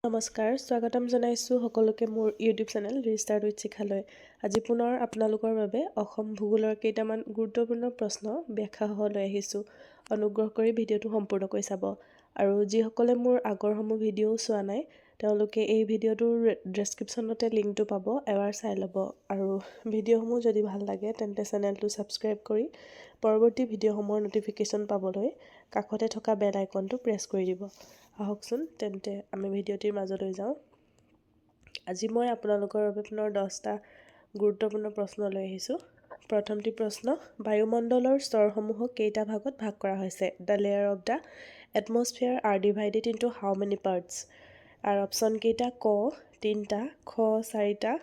নমস্কাৰ, স্বাগতম জনাইছোঁ সকলোকে মোৰ ইউটিউব চেনেল ৰিষ্টাৰ্ট উইথ শিখালৈ। আজি পুনৰ আপোনালোকৰ বাবে অসম ভূগোলৰ কেইটামান গুৰুত্বপূৰ্ণ প্ৰশ্ন ব্যাখ্যাসহ লৈ আহিছোঁ। অনুগ্ৰহ কৰি ভিডিঅ'টো সম্পূৰ্ণকৈ চাব। আৰু যিসকলে মোৰ আগৰসমূহ ভিডিঅ' চোৱা নাই, তেওঁলোকে এই ভিডিঅ'টোৰ ডেছক্ৰিপশ্যনতে লিংকটো পাব, এবাৰ চাই ল'ব। আৰু ভিডিঅ'সমূহ যদি ভাল লাগে তেন্তে চেনেলটো ছাবস্ক্ৰাইব কৰি পৰৱৰ্তী ভিডিঅ'সমূহৰ ন'টিফিকেশ্যন পাবলৈ কাষতে থকা বেল আইকনটো প্ৰেছ কৰি দিব। আহকচোন তেন্তে আমি ভিডিঅ'টিৰ মাজলৈ যাওঁ। আজি মই আপোনালোকৰ বাবে পুনৰ 10টা গুৰুত্বপূৰ্ণ প্ৰশ্ন লৈ আহিছোঁ। প্ৰথমটি প্ৰশ্ন, বায়ুমণ্ডলৰ স্তৰসমূহক কেইটা ভাগত ভাগ কৰা হৈছে? The layer of the atmosphere are divided into how many parts? আৰু অপশ্যন কেইটা? ক 3টা, খ 4টা,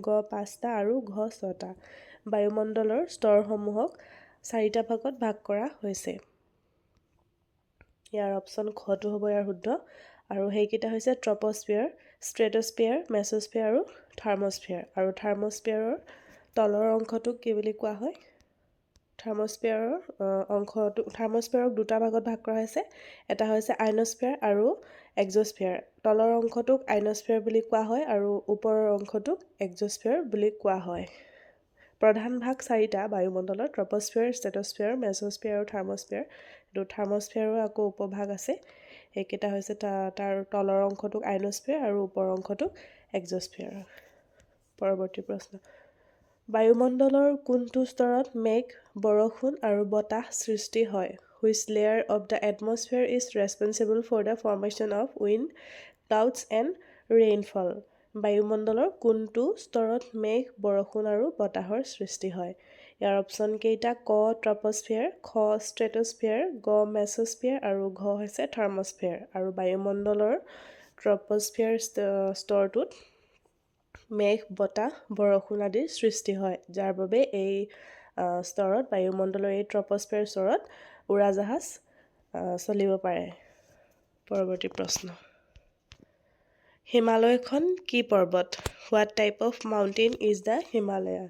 গ 5টা আৰু ঘ 6টা। বায়ুমণ্ডলৰ স্তৰসমূহক 4টা ভাগত ভাগ কৰা হৈছে। ইয়াৰ অপশ্যন খটো হ'ব ইয়াৰ শুদ্ধ। আৰু সেইকেইটা হৈছে ট্ৰপস্ফিয়াৰ, ষ্ট্ৰেটস্ফিয়াৰ, মেছস্ফিয়াৰ আৰু থাৰ্মস্ফিয়াৰ। আৰু থাৰ্মস্ফিয়াৰৰ তলৰ অংশটোক কি বুলি কোৱা হয়? থাৰ্মস্ফিয়াৰক দুটা ভাগত ভাগ কৰা হৈছে। এটা হৈছে আইনস্ফিয়াৰ আৰু এক্সোস্ফিয়াৰ। তলৰ অংশটোক আইনস্ফিয়াৰ বুলি কোৱা হয় আৰু ওপৰৰ অংশটোক এক্সোস্ফিয়াৰ বুলি কোৱা হয়। প্ৰধান ভাগ 4টা বায়ুমণ্ডলৰ: ট্ৰপস্ফিয়াৰ, ষ্ট্ৰেটস্ফিয়াৰ, মেছস্ফিয়াৰ আৰু থাৰ্মস্ফিয়াৰ। কিন্তু থাৰ্মস্ফিয়াৰো আকৌ উপভাগ আছে। সেইকেইটা হৈছে তাৰ তলৰ অংশটোক আইনস্ফিয়াৰ আৰু ওপৰৰ অংশটোক এক্সোস্ফিয়াৰ। পৰৱৰ্তী প্ৰশ্ন, বায়ুমণ্ডলৰ কোনটো স্তৰত মেঘ, বৰষুণ আৰু বতাহ সৃষ্টি হয়? Which layer of the atmosphere is responsible for the formation of wind, clouds and rainfall? বায়ুমণ্ডলৰ কোনটো স্তৰত মেঘ, বৰষুণ আৰু বতাহৰ সৃষ্টি হয়? ইয়াৰ অপশ্যন কেইটা? ক ট্ৰপস্ফিয়াৰ, খ ষ্ট্ৰেটস্ফিয়াৰ, গ মেছস্ফিয়াৰ আৰু ঘ হৈছে থাৰ্মস্ফিয়াৰ। আৰু বায়ুমণ্ডলৰ ট্ৰপস্ফিয়াৰ স্তৰটোত মেঘ, বতাহ, বৰষুণ আদিৰ সৃষ্টি হয়, যাৰ বাবে এই স্তৰত বায়ুমণ্ডলৰ এই ট্ৰপস্ফিয়াৰ স্তৰত উৰাজাহাজ চলিব পাৰে। পৰৱৰ্তী প্ৰশ্ন, হিমালয়খন কি পৰ্বত? What type of mountain is the Himalaya?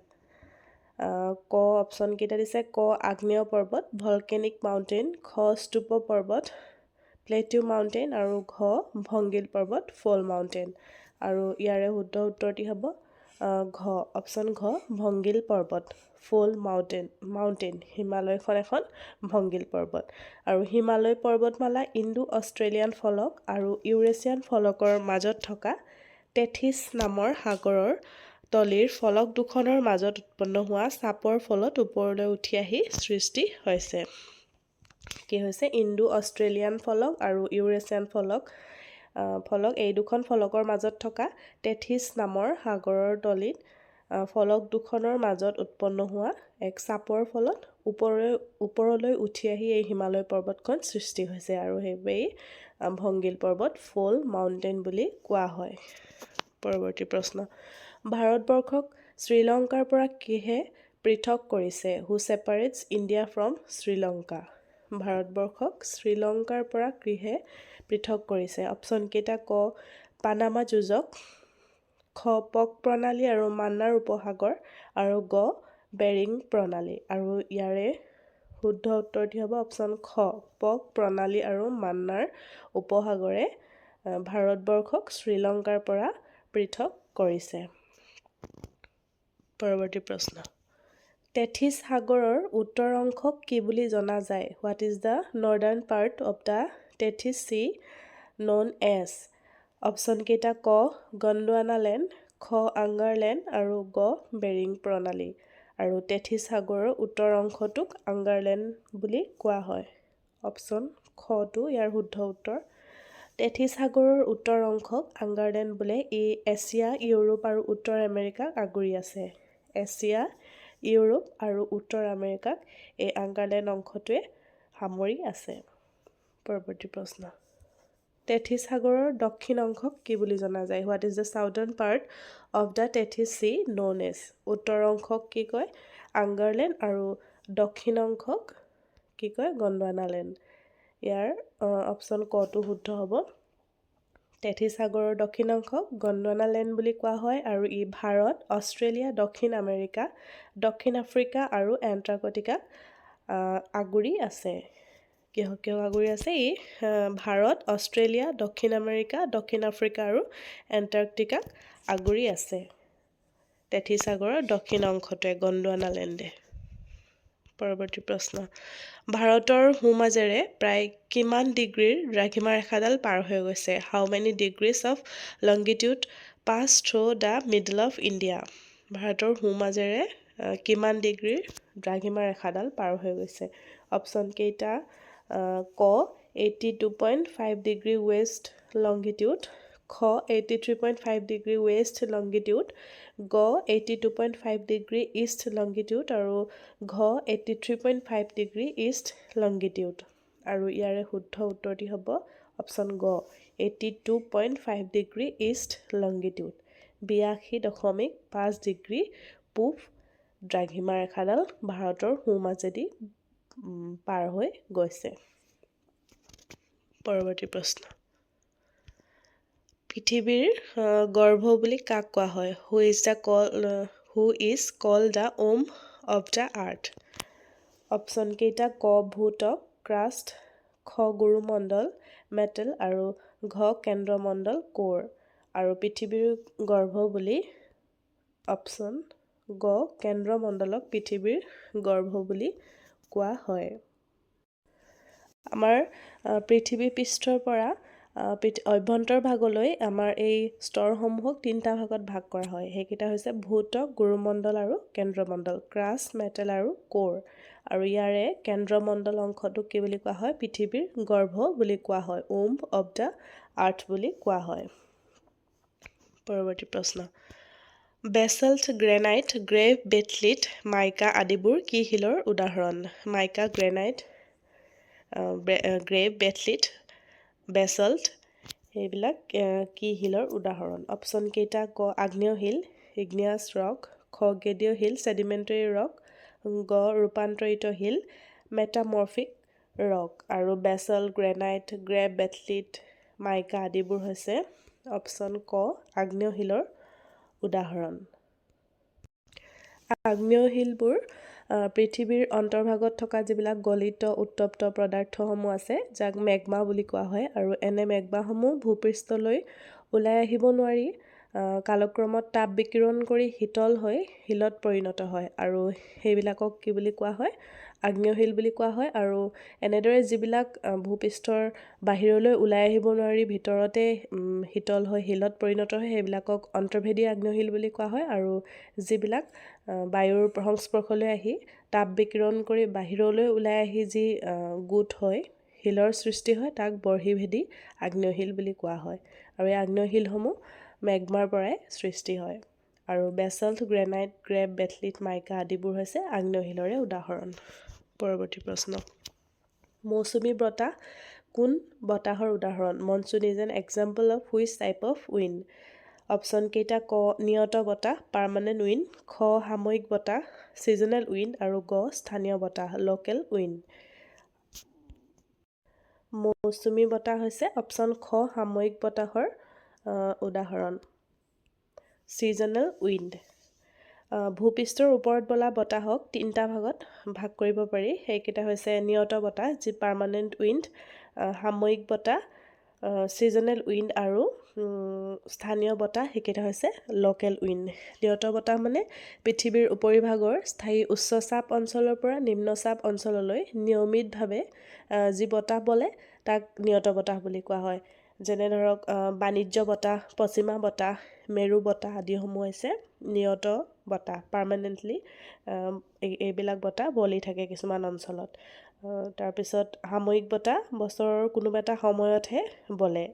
ক অপশ্যন কেইটা দিছে? ক আগ্নেয় পৰ্বত, ভলকেনিক মাউণ্টেইন, খ স্তূপ পৰ্বত, প্লেটিউ মাউণ্টেইন আৰু ঘ ভংগিল পৰ্বত, ফল মাউণ্টেইন। আৰু ইয়াৰে শুদ্ধ উত্তৰটি হ'ব ঘ অপশ্যন ঘ ভংগিল পৰ্বত, ফল মাউণ্টেইন। হিমালয়খন এখন ভংগিল পৰ্বত। আৰু হিমালয় পৰ্বতমালা ইণ্ডো অষ্ট্ৰেলিয়ান ফলক আৰু ইউৰেছিয়ান ফলকৰ মাজত থকা টেথিছ নামৰ সাগৰৰ তলিৰ ফলক দুখনৰ মাজত উৎপন্ন হোৱা চাপৰ ফলত ওপৰলৈ উঠি আহি সৃষ্টি হৈছে। কি হৈছে? ইণ্ডো অষ্ট্ৰেলিয়ান ফলক আৰু ইউৰেছিয়ান ফলক এই দুখন ফলকৰ মাজত থকা টেথিছ নামৰ সাগৰৰ তলিত ফলক দুখনৰ মাজত উৎপন্ন হোৱা এক চাপৰ ফলত ওপৰলৈ উঠি আহি এই হিমালয় পৰ্বতখন সৃষ্টি হৈছে। আৰু সেইবাবেই ভংগিল পৰ্বত, ফল মাউণ্টেইন বুলি কোৱা হয়। পৰৱৰ্তী প্ৰশ্ন, ভাৰতবৰ্ষক শ্ৰীলংকাৰ পৰা কিহে পৃথক কৰিছে? হু ছেপাৰেটছ ইণ্ডিয়া ফ্ৰম শ্ৰীলংকা? ভাৰতবৰ্ষক শ্ৰীলংকাৰ পৰা কিহে পৃথক কৰিছে? অপশ্যন কেইটা? ক পানামা যুঁজক, খ পক প্ৰণালী আৰু মান্নাৰ উপসাগৰ আৰু গ বেৰিং প্ৰণালী। আৰু ইয়াৰে শুদ্ধ উত্তৰটি হ'ব অপশ্যন খ পক প্ৰণালী আৰু মান্নাৰ উপসাগৰে ভাৰতবৰ্ষক শ্ৰীলংকাৰ পৰা পৃথক কৰিছে। পৰৱৰ্তী প্ৰশ্ন, টেথিছ সাগৰৰ উত্তৰ অংশক কি বুলি জনা যায়? What is the northern part of the Tethys sea known as? Option কেইটা? ক গণ্ডৱানালেণ্ড, খ আংগাৰলেণ্ড আৰু গ বেৰিং প্ৰণালী। আৰু টেথিছ সাগৰৰ উত্তৰ অংশটোক আংগাৰলেণ্ড বুলি কোৱা হয়। অপশ্যন খটো ইয়াৰ শুদ্ধ উত্তৰ। টেথিছ সাগৰৰ উত্তৰ অংশক আংগাৰলেণ্ড বোলে। ই এছিয়া, ইউৰোপ আৰু উত্তৰ আমেৰিকাক আগুৰি আছে। এছিয়া, ইউৰোপ আৰু উত্তৰ আমেৰিকাক এই আংগাৰলেণ্ড অংশটোৱে সামৰি আছে। পৰৱৰ্তী প্ৰশ্ন, টেথিছ সাগৰৰ দক্ষিণ অংশক কি বুলি জনা যায়? What is the southern part of the Tethys sea known as? উত্তৰ অংশক কি কয়? আংগাৰলেণ্ড আৰু দক্ষিণ অংশক কি কয়? গণ্ডৱানালেণ্ড। ইয়াৰ অপশ্যন কটো শুদ্ধ হ'ব। টেথিছ সাগৰৰ দক্ষিণ অংশক গণ্ডৱানালেণ্ড বুলি কোৱা হয় আৰু ই ভাৰত, অষ্ট্ৰেলিয়া, দক্ষিণ আমেৰিকা, দক্ষিণ আফ্ৰিকা আৰু এণ্টাৰ্কটিকাক আগুৰি আছে। কিহক আগুৰি আছে? ই ভাৰত, অষ্ট্ৰেলিয়া, দক্ষিণ আমেৰিকা, দক্ষিণ আফ্ৰিকা আৰু এণ্টাৰ্কটিকাক আগুৰি আছে। তেথী সাগৰৰ দক্ষিণ অংশটোৱে গণ্ডৱানা লেণ্ডে। পৰৱৰ্তী প্ৰশ্ন, ভাৰতৰ সোঁমাজেৰে প্ৰায় কিমান ডিগ্ৰীৰ দ্ৰাঘিমা ৰেখাডাল পাৰ হৈ গৈছে? How many degrees of longitude pass through the middle of India? ভাৰতৰ সোঁমাজেৰে কিমান ডিগ্ৰীৰ দ্ৰাঘিমা ৰেখাডাল পাৰ হৈ গৈছে? অপশ্যন কেইটা? ক 82.5 ডিগ্ৰী ৱেষ্ট লংগিটিউড, খ 83.5 ডিগ্ৰী ৱেষ্ট লংগিটিউড, গ 82.5 ডিগ্ৰী ইষ্ট লংগিটিউড আৰু ঘ 83.5 ডিগ্ৰী ইষ্ট লংগিটিউড। আৰু ইয়াৰে শুদ্ধ উত্তৰটি হ'ব অপশ্যন গ 82.5 ডিগ্ৰী ইষ্ট লংগিটিউড। 82.5 ডিগ্ৰী পূব দ্ৰাঘিমা ৰেখাডাল ভাৰতৰ সোঁমাজেদি পাৰ হৈ গৈছে। পৰৱৰ্তী প্ৰশ্ন, পৃথিৱীৰ গৰ্ভ বুলি কাক কোৱা হয়? Who is called the womb of the earth? Option কেইটা? ক ভূত্বক, ক্ৰাষ্ট, খ গুৰুমণ্ডল মেটেল আৰু ঘ কেন্দ্ৰমণ্ডল কোৰ। আৰু পৃথিৱীৰ গৰ্ভ বুলি অপশ্যন গ কেন্দ্ৰমণ্ডলক পৃথিৱীৰ গৰ্ভ বুলি কোৱা হয়। আমাৰ পৃথিৱী পৃষ্ঠৰ পৰা অভ্যন্তৰ ভাগলৈ আমাৰ এই স্তৰসমূহক 3টা ভাগত ভাগ কৰা হয়। সেইকেইটা হৈছে ভূত্বক, গুৰুমণ্ডল আৰু কেন্দ্ৰমণ্ডল, ক্ৰাষ্ট, মেটেল আৰু কোৰ। আৰু ইয়াৰে কেন্দ্ৰমণ্ডল অংশটোক কি বুলি কোৱা হয়? পৃথিৱীৰ গৰ্ভ বুলি কোৱা হয়, ওম্ব অফ দ্য আৰ্থ বুলি কোৱা হয়। পৰৱৰ্তী প্ৰশ্ন, বেছল্ট, গ্ৰেনাইট, গ্ৰেভ, বেথলিট, মাইকা আদিবোৰ কি শিলৰ উদাহৰণ? মাইকা, গ্ৰেনাইট, গ্ৰেভ, বেথলিট, বেছল্ট এইবিলাক কি শিলৰ উদাহৰণ? অপশ্যন কেইটা? ক আগ্নেয় শিল, ইগনিয়াছ ৰক, খ গেডীয় শিল, ছেডিমেণ্টাৰী ৰক, গ ৰূপান্তৰিত শিল, মেটামৰ্ফিক ৰক। আৰু বেছল্ট, গ্ৰেনাইট, গ্ৰেভ, বেথলিট, মাইকা আদিবোৰ হৈছে অপশ্যন ক আগ্নেয় শিলৰ উদাহৰণ। আগ্নেয় শিলবোৰ পৃথিৱীৰ অন্তৰ্ভাগত থকা যিবিলাক গলিত উত্তপ্ত পদাৰ্থসমূহ আছে, যাক মেগমা বুলি কোৱা হয়। আৰু এনে মেগমাসমূহ ভূপৃষ্ঠলৈ ওলাই আহিব নোৱাৰি কালক্ৰমত তাপ বিকিৰণ কৰি শীতল হৈ শিলত পৰিণত হয়। আৰু সেইবিলাকক কি বুলি কোৱা হয়? আগ্নেয় শিল বুলি কোৱা হয়। আৰু এনেদৰে যিবিলাক ভূপৃষ্ঠৰ বাহিৰলৈ ওলাই আহিব নোৱাৰি ভিতৰতে শীতল হৈ শিলত পৰিণত হয়, সেইবিলাকক অন্তৰ্ভেদী আগ্নেয় শিল বুলি কোৱা হয়। আৰু যিবিলাক বায়ুৰ সংস্পৰ্শলৈ আহি তাপ বিকিৰণ কৰি বাহিৰলৈ ওলাই আহি যি গোট হৈ শিলৰ সৃষ্টি হয়, তাক বৰ্হিভেদী আগ্নেয় শিল বুলি কোৱা হয়। আৰু এই আগ্নেয় শিলসমূহ মেগমাৰ পৰাই সৃষ্টি হয়। আৰু বেছল্ট, গ্ৰেনাইট, গ্ৰেভ, বেথলিট, মাইকা আদিবোৰ হৈছে আগ্নেয় শিলৰে উদাহৰণ। পৰৱৰ্তী প্ৰশ্ন, মৌচুমী বতাহ কোন বতাহৰ উদাহৰণ? Monsoon is an example of which type of wind? Option কেইটা? ক নিয়ত বতাহ, পাৰ্মানেণ্ট উইণ্ড, খ সাময়িক বতাহ, ছিজনেল উইণ্ড আৰু গ স্থানীয় বতাহ, লোকেল উইণ্ড। মৌচুমী বতাহ হৈছে অপশ্যন খ সাময়িক বতাহৰ উদাহৰণ, ছিজনেল উইণ্ড। ভূপৃষ্ঠৰ ওপৰত বলা বতাহক 3টা ভাগত ভাগ কৰিব পাৰি। সেইকেইটা হৈছে নিয়ত বতাহ, যি পাৰ্মানেণ্ট উইণ্ড, সাময়িক বতাহ, ছিজনেল উইণ্ড আৰু স্থানীয় বতাহ, সেইকেইটা হৈছে লোকেল উইণ্ড। নিয়ত বতাহ মানে পৃথিৱীৰ উপৰিভাগৰ স্থায়ী উচ্চ চাপ অঞ্চলৰ পৰা নিম্ন চাপ অঞ্চললৈ নিয়মিতভাৱে যি বতাহ বলে তাক নিয়ত বতাহ বুলি কোৱা হয়। যেনে ধৰক বাণিজ্য বতাহ, পশ্চিমা বতাহ, মেৰু বতাহ আদিসমূহ হৈছে নিয়ত বতাহ। পাৰ্মানেণ্টলি এইবিলাক বতাহ বলি থাকে কিছুমান অঞ্চলত। তাৰপিছত সাময়িক বতাহ বছৰৰ কোনোবা এটা সময়তহে বলে।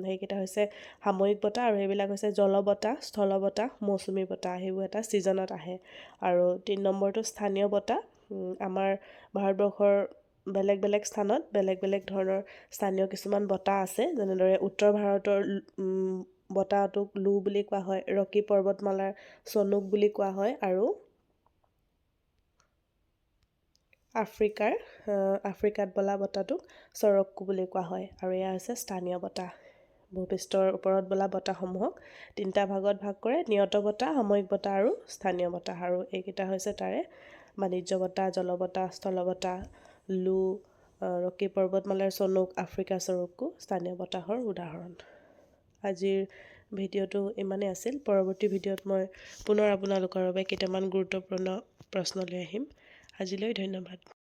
সেইকেইটা হৈছে সাময়িক বতাহ। আৰু সেইবিলাক হৈছে জল বতাহ, স্থল বতাহ, মৌচুমী বতাহ, সেইবোৰ এটা ছিজনত আহে। আৰু 3 নম্বৰটো স্থানীয় বতাহ। আমাৰ ভাৰতবৰ্ষৰ বেলেগ বেলেগ স্থানত বেলেগ বেলেগ ধৰণৰ স্থানীয় কিছুমান বতাহ আছে। যেনেদৰে উত্তৰ ভাৰতৰ বতাহটোক লু বুলি কোৱা হয়, ৰকি পৰ্বতমালাৰ চনুক বুলি কোৱা হয়, আৰু আফ্ৰিকাত বলা বতাহটোক চৰক্কু বুলি কোৱা হয়। আৰু এয়া হৈছে স্থানীয় বতাহ। ভূপৃষ্ঠৰ ওপৰত বলা বতাহসমূহক 3টা ভাগত ভাগ কৰে, নিয়ত বতাহ, সাময়িক বতাহ আৰু স্থানীয় বতাহ। আৰু এইকেইটা হৈছে তাৰে বাণিজ্য বতাহ, জল বতাহ, স্থল বতাহ, লু, ৰকী পৰ্বতমালাৰ চনোক আফ্ৰিকা চৰকো স্থানীয় বতাহৰ উদাহৰণ। আজিৰ ভিডিঅ'টো ইমানেই আছিল। পৰৱৰ্তী ভিডিঅ'ত মই পুনৰ আপোনালোকৰ বাবে কেইটামান গুৰুত্বপূৰ্ণ প্ৰশ্ন লৈ আহিম। আজিলৈ ধন্যবাদ।